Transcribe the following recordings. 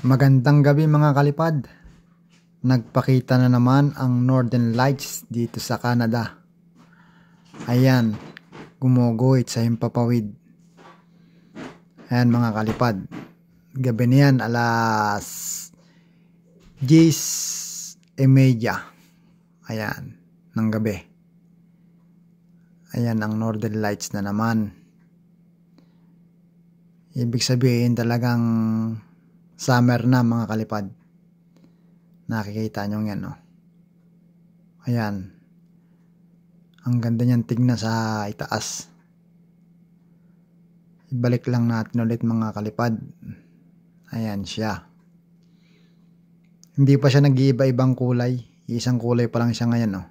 Magandang gabi mga kalipad. Nagpakita na naman ang Northern Lights dito sa Canada. Ayan, gumuguhit sa himpapawid. Ayan mga kalipad. Gabi na yan, alas 10:30. Ayan, ng gabi. Ayan ang Northern Lights na naman. Ibig sabihin talagang summer na mga kalipad. Nakikita nyo yan, no? Ayan. Ang ganda niyan tignan sa itaas. Ibalik lang natin ulit mga kalipad. Ayan siya. Hindi pa siya nag-iiba-ibang kulay. Isang kulay pa lang siya ngayon, no?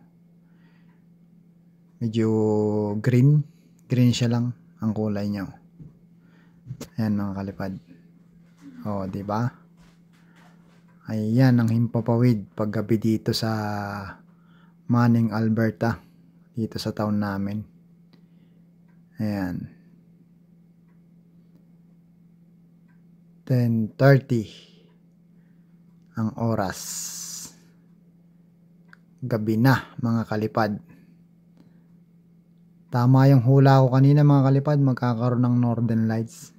Medyo green. Green siya lang ang kulay niya. Ayan mga kalipad. Oh, di ba? Ayan ang himpapawid paggabi dito sa Manning, Alberta. Dito sa town namin. Ayan. 10:30 ang oras. Gabi na mga kalipad. Tama yung hula ko kanina mga kalipad. Magkakaroon ng Northern Lights.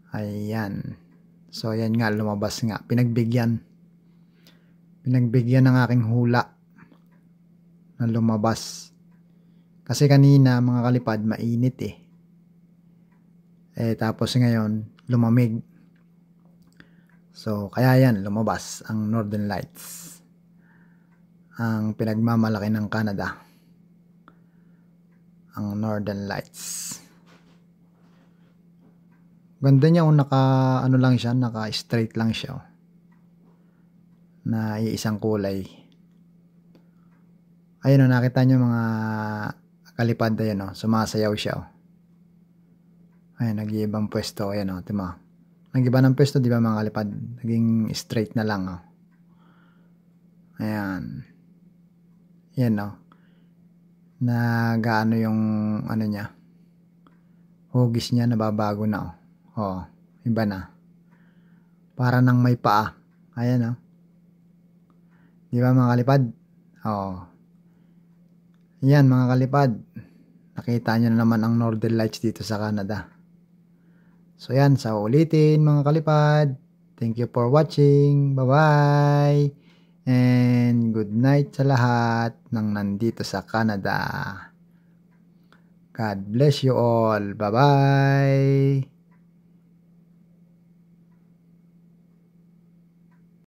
Ayan. So ayan nga, lumabas nga. Pinagbigyan ng aking hula na lumabas. Kasi kanina mga kalipad, mainit eh. Tapos ngayon, lumamig. So kaya yan, lumabas ang Northern Lights. Ang pinagmamalaki ng Canada. Ang Northern Lights. Ganda niya kung naka straight lang siya. Na iisang kulay. Ayun, nakita niyo mga kalipad, ayun, sumasayaw siya. Ayun, nag-iibang pwesto, ayun, tima. Nag-iba ng pwesto, di ba mga kalipad? Naging straight na lang, Ayan. Yan, Nagaano yung ano niya. Hugis niya nababago na, iba na. Para nang may paa. Ayan, Di ba mga kalipad? Yan mga kalipad. Nakita nyo na naman ang Northern Lights dito sa Canada. So yan, sa ulitin mga kalipad. Thank you for watching. Bye-bye. And good night sa lahat ng nandito sa Canada. God bless you all. Bye-bye.